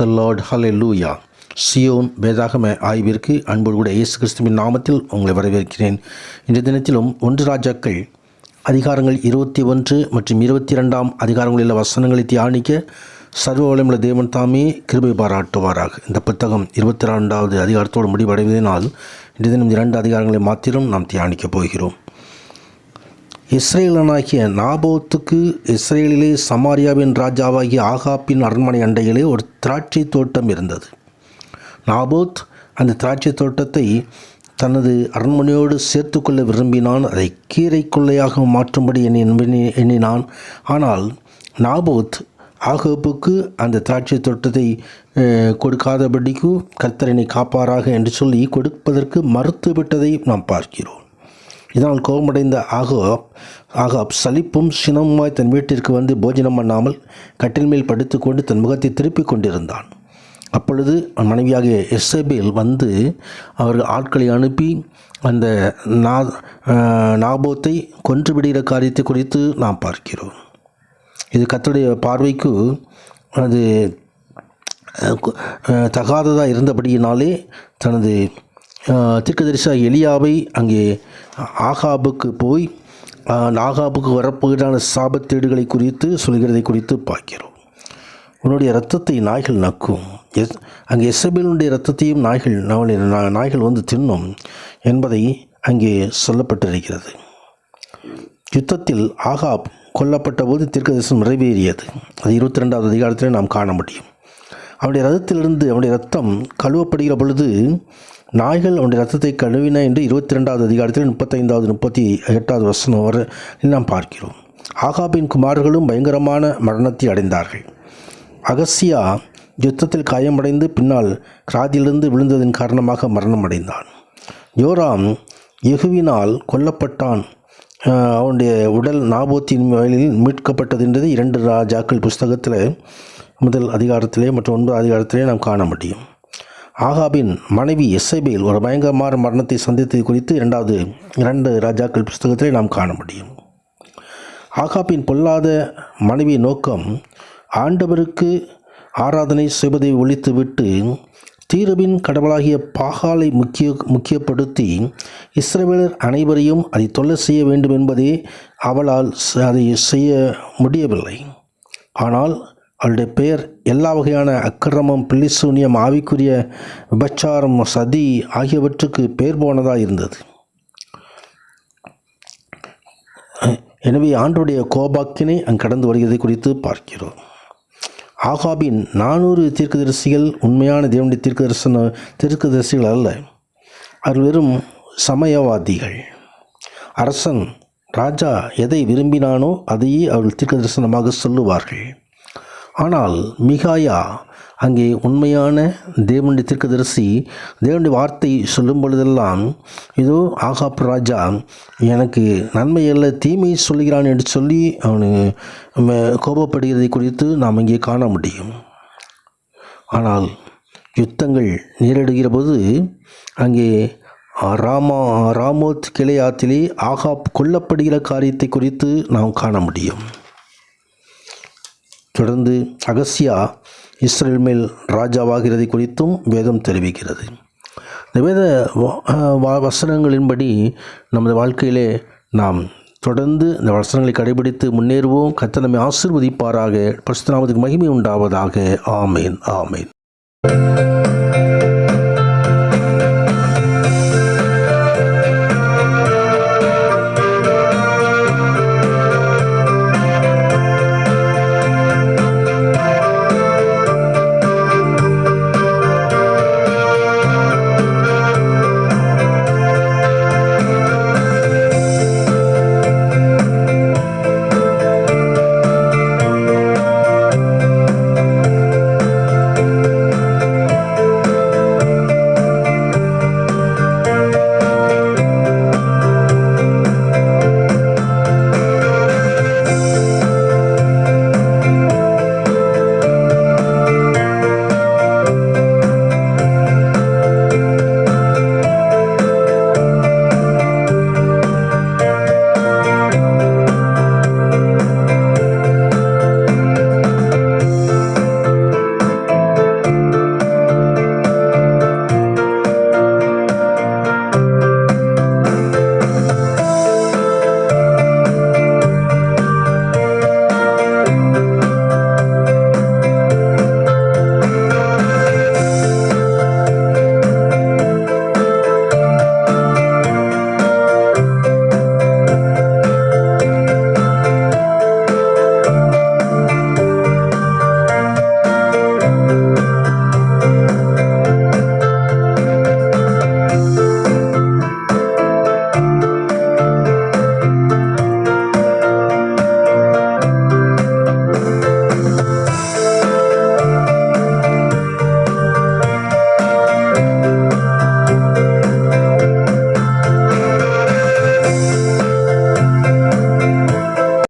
த Lord, ஹல்லேலூயா. Zion வேதாகம ஆய்விற்கு அன்போடு கூட இயேசு கிறிஸ்துவின் நாமத்தில் உங்களை வரவேற்கிறேன். இன்றைய தினத்திலும் 1 ராஜாக்கள் அதிகாரங்கள் 21 மற்றும் 22 அதிகாரங்களில் வசனங்களை தியானிக்க சர்வ வல்லமையுள்ள தேவன் தாமே கிருபை பாராட்டுவாராக. இந்த புத்தகம் 22வது அதிகாரத்தோடு முடிவடைவதனால் இன்றைய தினம் 2 அதிகாரங்களை மாத்திரம் நாம் தியானிக்கப் போகிறோம். இஸ்ரேலனாகிய நாபோத்துக்கு இஸ்ரேலிலே சமாரியாவின் ராஜாவாகிய ஆகாப்பின் அரண்மனை அண்டையிலே ஒரு திராட்சை தோட்டம் இருந்தது. நாபோத் அந்த திராட்சை தோட்டத்தை தனது அரண்மனையோடு சேர்த்து கொள்ள விரும்பினான். அதை கீரை கொள்ளையாக மாற்றும்படி எண்ணினான். ஆனால் நாபோத் ஆகாப்புக்கு அந்த திராட்சை தோட்டத்தை கொடுக்காதபடிக்கு கர்த்தரனை காப்பாராக என்று சொல்லி கொடுப்பதற்கு மறுத்துவிட்டதை நாம் பார்க்கிறோம். இதனால் கோபமடைந்த ஆகாப் சலிப்பும் சினமுமாய் தன் வீட்டிற்கு வந்து போஜனம் பண்ணாமல் கட்டில் மேல் படுத்துக்கொண்டு தன் முகத்தை திருப்பிக் கொண்டிருந்தான். அப்பொழுது மனைவியாகிய எசபேல் வந்து அவர்கள் ஆட்களை அனுப்பி அந்த நாபோத்தை கொன்றுவிடுகிற காரியத்தை குறித்து நாம் பார்க்கிறோம். இது கர்த்தருடைய பார்வைக்கு அது தகாததாக இருந்தபடியினாலே தனது தீர்க்கதரிசி எலியாவை அங்கே ஆகாபுக்கு போய் ஆகாபுக்கு வரப்போகிறான சாபத்தேடுகளை குறித்து சொல்கிறதை குறித்து பார்க்கிறோம். உன்னுடைய இரத்தத்தை நாய்கள் நக்கும், அங்கே எசபேலுடைய இரத்தத்தையும் நாய்கள் வந்து தின்னும் என்பதை அங்கே சொல்லப்பட்டிருக்கிறது. யுத்தத்தில் ஆகாப் கொல்லப்பட்ட போது தீர்க்கதரிசனம் நிறைவேறியது. அது 22வது அதிகாரத்தில் நாம் காண முடியும். அவனுடைய இரத்தத்திலிருந்து அவனுடைய இரத்தம் கழுவப்படுகிற பொழுது நாய்கள் அவனுடைய இரத்தத்தை கழுவின என்று 22வது அதிகாரத்தில் 35வது 38வது வசனம் வரை நாம் பார்க்கிறோம். ஆகாபின் குமாரர்களும் பயங்கரமான மரணத்தை அடைந்தார்கள். அகசியா யுத்தத்தில் காயமடைந்து பின்னால் கிராதியிலிருந்து விழுந்ததன் காரணமாக மரணம் அடைந்தான். யோராம் யெகூவினால் கொல்லப்பட்டான். அவனுடைய உடல் நாபோத்தின் வயலில் மீட்கப்பட்டது என்றது 2 ராஜாக்கள் புஸ்தகத்தில் முதல் அதிகாரத்திலே மற்றும் 9 அதிகாரத்திலே நாம் காண முடியும். ஆகாபின் மனைவி எசபேல் ஒரு பயங்கரமான மரணத்தை சந்தித்தது குறித்து 2 ராஜாக்கள் புஸ்தகத்திலே நாம் காண முடியும். ஆகாபின் பொல்லாத மனைவி நோக்கம் ஆண்டவருக்கு ஆராதனை செய்வதை ஒழித்துவிட்டு தீருவின் கடவுளாகிய பாகாலை முக்கியப்படுத்தி இஸ்ரவேலர் அனைவரையும் அதை தொல்லை செய்ய வேண்டும் என்பதே அவளால் அதை செய்ய முடியவில்லை. ஆனால் அவளுடைய பெயர் எல்லா வகையான அக்கிரமம், பில்லிசூனியம், ஆவிக்குரிய விபச்சாரம், சதி ஆகியவற்றுக்கு பெயர் போனதாக இருந்தது. எனவே ஆண்டவருடைய கோபாக்கினை அங்கு கடந்து வருகிறதை குறித்து பார்க்கிறோம். ஆகாபின் 400 தீர்க்கதரிசிகள் உண்மையான தேவனுடைய தீர்க்கதரிசிகள் அல்ல. அவர்கள் வெறும் சமயவாதிகள். அரசன் ராஜா எதை விரும்பினானோ அதையே அவர்கள் தீர்க்கதரிசனமாக சொல்லுவார்கள். ஆனால் மிகாயா அங்கே உண்மையான தேவனுடைய தீர்க்கதரிசி தேவனுடைய வார்த்தை சொல்லும் பொழுதெல்லாம் இதோ ஆகாப் ராஜா எனக்கு நன்மை அல்ல தீமை சொல்கிறான் என்று சொல்லி அவனு கோபப்படுகிறதை குறித்து நாம் இங்கே காண முடியும். ஆனால் யுத்தங்கள் நேரிடுகிற போது அங்கே ராமோத் கிளையாத்திலே ஆகாப் கொல்லப்படுகிற காரியத்தை குறித்து நாம் காண முடியும். தொடர்ந்து அகசியா இஸ்ரேல் மேல் ராஜாவாகிறதை குறித்தும் வேதம் தெரிவிக்கிறது. இந்த வேத வசனங்களின்படி நமது வாழ்க்கையிலே நாம் தொடர்ந்து இந்த வசனங்களை கடைபிடித்து முன்னேறுவோம். கர்த்தர் நம்மை ஆசீர்வதிப்பாராக. பரிசுத்த நாமத்துக்கு மகிமை உண்டாவதாக. ஆமேன், ஆமேன்.